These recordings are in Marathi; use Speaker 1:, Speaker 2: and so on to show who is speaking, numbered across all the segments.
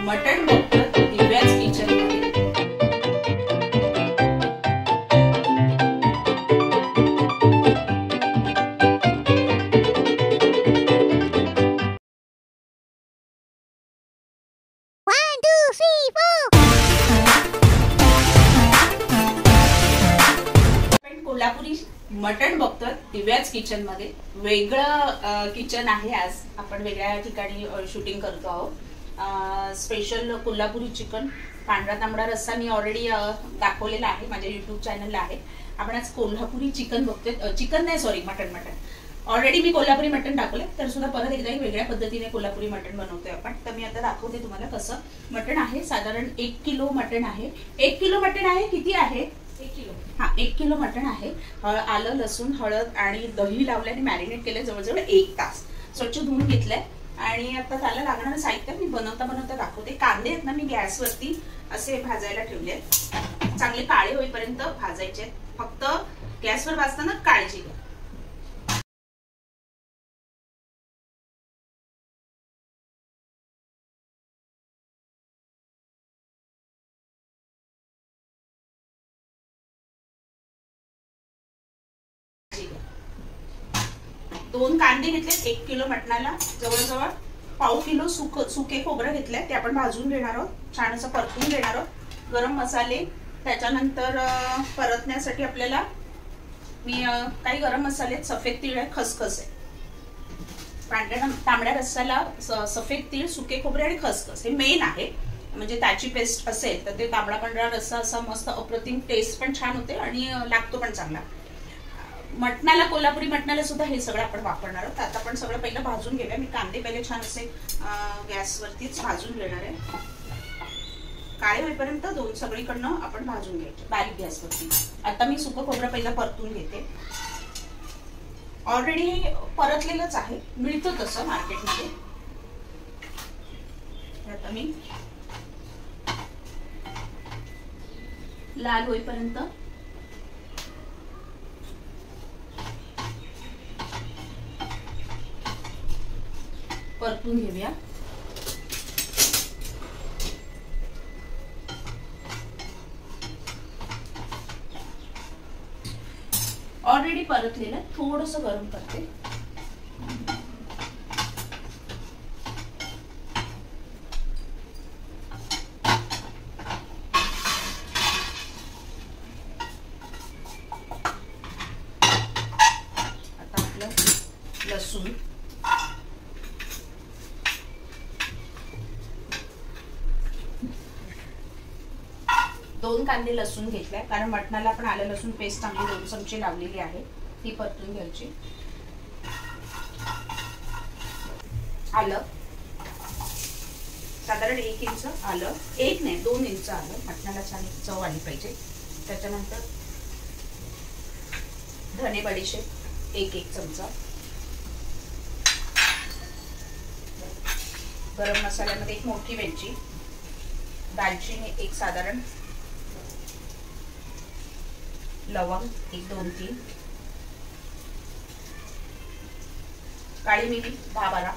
Speaker 1: मटण बघतो दिव्याच किचन मध्ये। कोल्हापुरी मटण बघतो दिव्याच किचन मध्ये। वेगळं किचन आहे, आज आपण वेगळ्या ठिकाणी शूटिंग करतो आहोत। स्पेशल कोल्हापुरी चिकन, पांढरा तांबडा रस्सा मी ऑलरेडी दाखवलेला आहे, माझ्या YouTube चॅनलला आहे। आपण आज कोल्हापुरी चिकन बघतोय, चिकन नाही सॉरी मटण ऑलरेडी मी कोल्हापुरी मटण दाखवले, तर सुद्धा परत एकदा वेगळ्या पद्धतीने कोल्हापुरी मटण बनवतोय आपण। तर मी आता दाखवते तुम्हाला कसं मटण आहे। साधारण 1 किलो मटण आहे। 1 किलो मटण आहे, किती आहे? 1 किलो। हाँ 1 किलो मटण आहे। आलं लसूण हळद आणि दही लावले आणि मॅरिनेट केले जवळजवळ 1 तास। स्वच्छ धुवून घेतलंय आणि आता त्याला लागणारं साहित्य मी बनवता दाखवते। कांदे आहेत ना मी गॅसवरती असे भाजायला ठेवले, चांगले काळे होईपर्यंत भाजायचे। फक्त गॅसवर भाजताना काळजी घ्या। दोन कांदे घेतले 1 किलो मटणाला, जवळजवळ पाव किलो सुके खोबरं घेतले, ते आपण भाजून घेणार आहोत, छान असं परतून घेणार आहोत। गरम मसाले, त्याच्यानंतर परतण्यासाठी आपल्याला मी काही गरम मसाले, सफेद तीळ आहे, खसखस आहे। पांढऱ्या तांबड्या रस्स्याला सफेद तीळ, सुके खोबरे आणि खसखस हे मेन आहे। म्हणजे त्याची पेस्ट असेल तर ते तांबडा पांढरा रस्सा असा मस्त अप्रतिम टेस्ट पण छान होते आणि लागतो पण चांगला। मटणाला, कोल्हापुरी मटणाला सुद्धा हे सगळं आपण वापरणार आहोत। आता आपण सगळं पहिलं भाजून घेऊया। मी कांदे पहिले छान असे गॅसवरतीच भाजून घेणार आहे, काळे होईपर्यंत दोन सगळीकडनं आपण भाजून घ्यायचे बारीक गॅसवरती। आता मी सुकं खोबरं पहिलं परतून घेते। ऑलरेडी हे परतलेलंच आहे, मिळतं तसं मार्केटमध्ये। आता मी लाल होईपर्यंत परतून घेऊया। ऑलरेडी परतलेलं थोडंसं गरम करते। आता आपलं लसूण, दोन कांदे लसूण घेतलाय, कारण मटणाला आपण आलं लसूण पेस्ट चांगली 2 चमचे लावलेली आहे, ती परतून घ्यायची। आलं साधारण 1 इंच आलं, 1 नाही 2 इंच आलं, मटणाला छान चव आली पाहिजे। त्याच्यानंतर धने बडीशेप 1 चमचा, गरम मसाल्यामध्ये 1 मोठी वेलची, दालचिनी 1 साधारण, लवंग 1, 2, 3, काळी मिरी 10-12।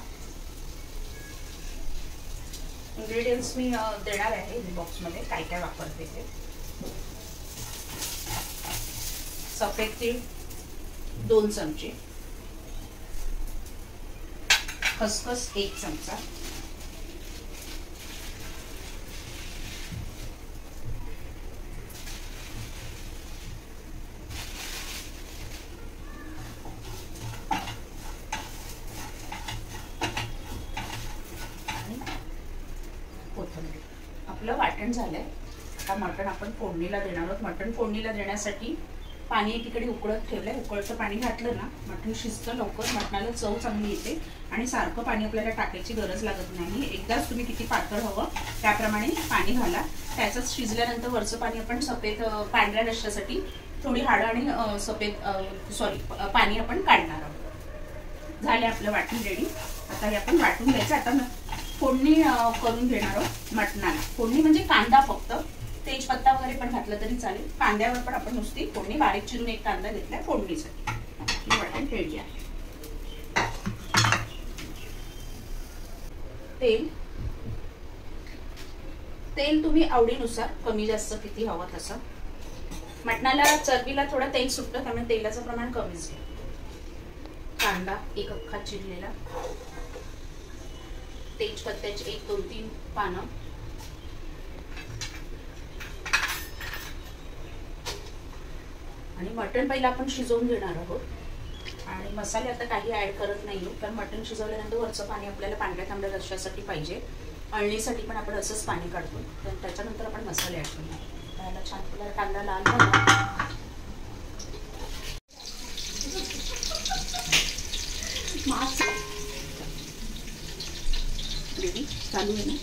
Speaker 1: इंग्रेडियंट्स मी देणार आहे बॉक्स मध्ये, काय काय वापरते ते। सफेद तीळ 2 चमचे, खसखस 1 चमचा, आपलं वाटण झालंय। आता मटण आपण फोडणीला देणार आहोत। मटण फोडणीला देण्यासाठी पाणी एकीकडे उकळत ठेवलंय। उकळतं पाणी घातलं ना मटण शिजतं लवकर, मटणाला चव चांगली येते आणि सारखं पाणी आपल्याला टाकायची गरज लागत नाही। एकदाच तुम्ही किती पातळ हवं त्याप्रमाणे पाणी घाला। त्याचंच शिजल्यानंतर वरचं पाणी आपण सफेद पांढऱ्या रश्श्यासाठी थोडी हाडं आणि सफेद पाणी आपण काढणार आहोत। झाले आपलं वाटण रेडी। आता हे आपण वाटून घ्यायचं। आता फोडणी करून घेणार आहोत मटणाला। फोडणी म्हणजे कांदा, फक्त तेजपत्ता वगैरे पण घातलं तरी चालेल। कांद्यावर पण आपण नुसती फोडणी, बारीक चिरून 1 कांदा घेतलाय फोडणीसाठी। वाटण ठेवूया। तेल तेल तुम्ही आवडीनुसार कमी जास्त किती हवं तसं. मटणाला चरबीला थोडं तेल सुटतं, त्यामुळे तेलाचं प्रमाण कमीच घ्या. कांदा एक अख्खा चिरलेला, तेजपत्त्याचे 1 2 3 पानं, आणि मटण पहिला आपण शिजवून घेणार आहोत. आणि मसाले आता काही ऍड करत नाहीये, कारण मटण शिजवल्यानंतर वरचं पाणी आपल्याला पांढऱ्या तांबड्या रश्श्यासाठी पाहिजे. अळणीसाठी पण आपण असंच पाणी काढतो, तर त्याच्यानंतर आपण मसाले ऍड करणार. त्याला छान आपल्याला कांदा लाल झाला. ग्रेव्ही चालू आहे ना,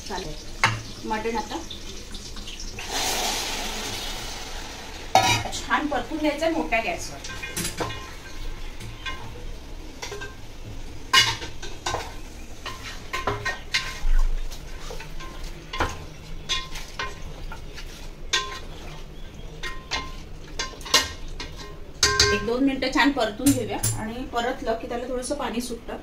Speaker 1: चालेल. मटण आता छान परतून घ्यायचं मोठ्या गॅसवर. एक 2 मिनिटं छान परतून घेऊया. आणि परतलं की त्याला थोडंसं पाणी सुटतं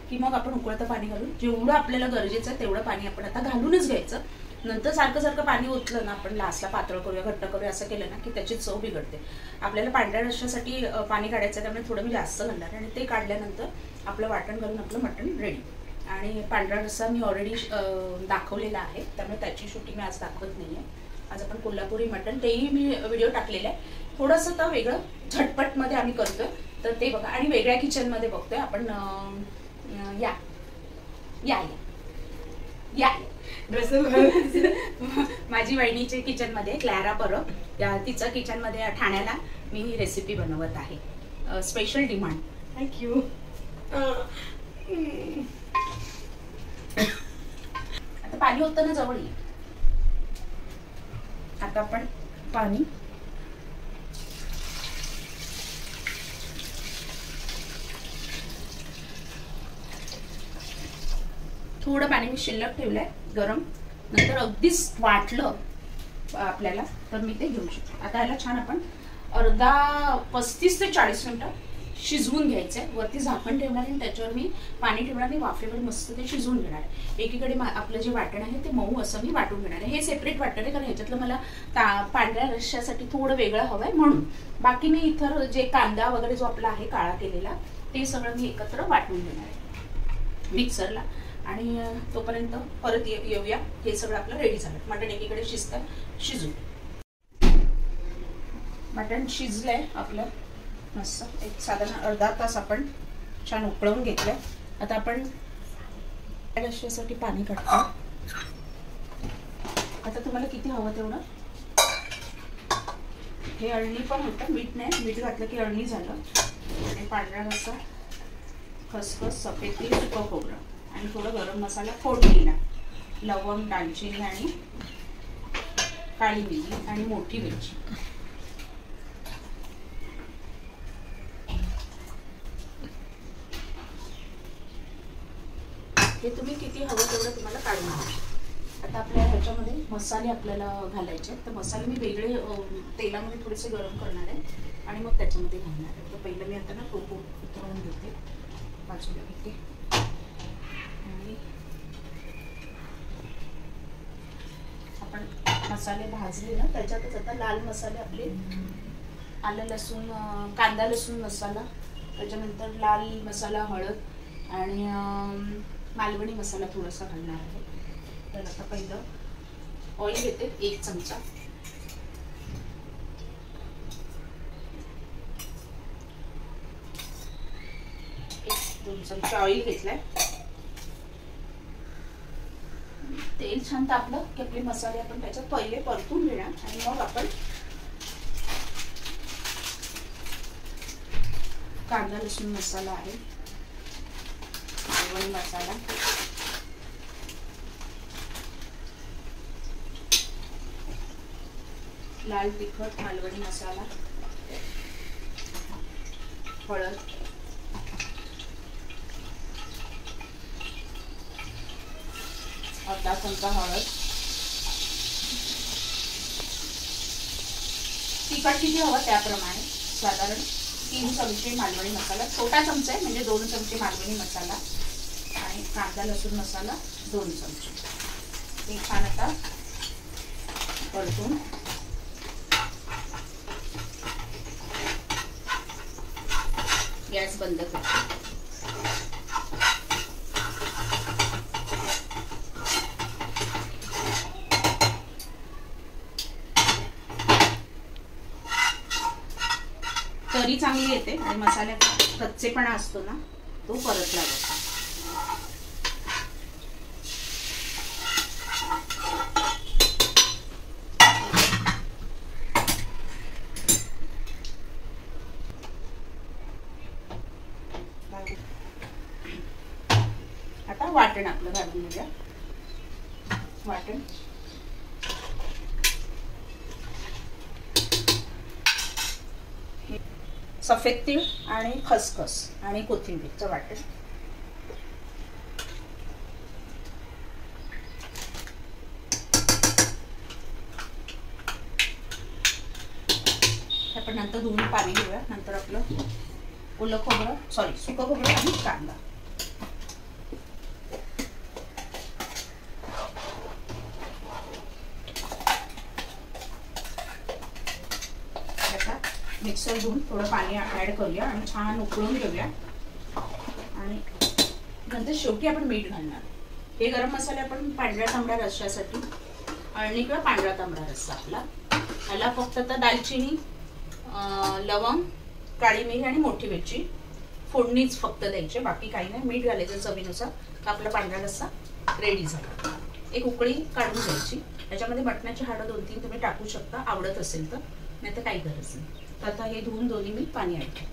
Speaker 1: की मग आपण उकळतं पाणी घालून जेवढं आपल्याला गरजेचं आहे तेवढं पाणी आपण आता घालूनच घ्यायचं. नंतर सारखं सारखं पाणी ओतलं ना, आपण लास्टला पातळ करूया घट्ट करूया असं केलं ना की त्याची चव बिघडते. आपल्याला पांढऱ्या रश्श्यासाठी पाणी काढायचं, त्यामुळे थोडं मी जास्त घालणार. आणि ते काढल्यानंतर आपलं वाटण घालून आपलं मटण रेडी. आणि पांढरा रस्सा मी ऑलरेडी दाखवलेला आहे, त्यामुळे त्याची शूटिंग मी आज दाखवत नाही आहे. आज आपण कोल्हापुरी मटण, तेही मी व्हिडिओ टाकलेला आहे. थोडंसं तर वेगळं झटपटमध्ये आम्ही करतोय, तर ते बघा. आणि वेगळ्या किचनमध्ये बघतोय आपण. या या या माझी वहिनीच्या किचनमध्ये, क्लॅरा परब, तिचं किचनमध्ये ठाण्याला मी ही रेसिपी बनवत आहे. Special demand. थँक्यू. आता पाणी होतं ना जवळ. आता आपण पाणी थोडं पाणी मी शिल्लक ठेवलंय गरम. नंतर अगदीच वाटलं आपल्याला तर मी ते घेऊ शकतो. आता याला छान आपण अर्धा 35 ते 40 मिनिटं शिजवून घ्यायचंय. वरती झाकण ठेवणार आणि त्याच्यावर मी पाणी ठेवणार आणि वाफेवर मस्त ते शिजवून घेणार आहे. एकीकडे आपलं जे वाटण आहे ते मऊ असं मी वाटून घेणार आहे. हे सेपरेट वाटण आहे, कारण ह्याच्यातलं मला पांढऱ्या रश्श्यासाठी थोडं वेगळं हवंय म्हणून. बाकी मी इतर जे कांदा वगैरे जो आपला आहे काळा केलेला, ते सगळं मी एकत्र वाटून घेणार आहे मिक्सरला. आणि तोपर्यंत परत येऊया. हे सगळं आपलं रेडी झालं. मटण एकीकडे शिजून. मटण शिजलंय आपलं मस्त. एक साधारण अर्धा तास आपण छान उकळवून घेतलंय. आता आपण रश्श्यासाठी पाणी काढतो. आता तुम्हाला किती हवं तेवढं. हे अळणी पण होतं, मीठ नाही, मीठ घातलं की अळणी झालं. आणि पांढरा रस्सा, खसखस, सफेद तीळ, सुकं खोबरं आणि थोडं गरम मसाला फोडणीला, लवंग, दालचिनी आणि काळी मिरी आणि मोठी मिरची. हे तुम्ही किती हवं तेवढं तुम्हाला काढून घ्या. आता आपल्या ह्याच्यामध्ये मसाले आपल्याला घालायचे, तर मसाले मी वेगळे तेलामध्ये थोडेसे गरम करणार आहे आणि मग त्याच्यामध्ये घालणार आहे. तर पहिलं मी आता ना टोप उतरवून घेते बाजूला घेते. आणि आपण मसाले भाजले ना, त्याच्यातच आता लाल मसाले आपले, आलं लसूण, कांदा लसूण मसाला, त्याच्यानंतर लाल मसाला, हळद आणि मालवणी मसाला थोडासा घालणार आहे. तर आता पहिलं ऑइल घेते 1 चमचा. एक 2 चमचे ऑइल घेतलाय. तेल छान तापलं की आपले मसाले आपण त्याच्यात पहिले परतून घेणार आणि मग आपण कांदा लसूण मसाला आहे, मालवणी मसाला, लाल तिखट मालवणी मसाला, हळद, अर्धा चमचा हळद, तिखट किती हवं त्याप्रमाणे, साधारण 3 चमचे मालवणी मसाला, छोटा चमचा आहे म्हणजे 2 चमचे मालवणी मसाला आणि कांदा लसूण मसाला 2 चमचे. हे छान आता परतून गॅस बंद करते. तरी चांगली येते आणि मसाल्यात कच्चेपणा असतो ना तो परतला जातो. आता वाटण आपलं घालून घेऊया. वाटण सफेद तीळ आणि खसखस आणि कोथिंबीरचं वाटण. आपण नंतर धुवून पाणी घेऊया. नंतर आपलं ओलं खोबरं सुकं खोबरं आणि कांदा. मिक्सर घेऊन थोडं पाणी ऍड करूया आणि छान उकळून घेऊया. आणि नंतर शेवटी आपण मीठ घालणार. हे गरम मसाले आपण पांढऱ्या तांबड्या रस्स्यासाठी, अळणी किंवा पांढरा तांबडा रस्सा आपला. याला फक्त तर दालचिनी, लवंग, काळी मिरी आणि मोठी मिरची फोडणीच फक्त द्यायची, बाकी काही नाही. मीठ घालायचं चवीनुसार. तर आपला पांढरा रस्सा रेडी झाला. एक उकळी काढून घ्यायची. त्याच्यामध्ये मटणाची हाडं 2-3 तुम्ही टाकू शकता आवडत असेल तर, नाही तर काही गरज नाही. तर आता हे धुवून दोन्ही मी पाणी ऍड करते.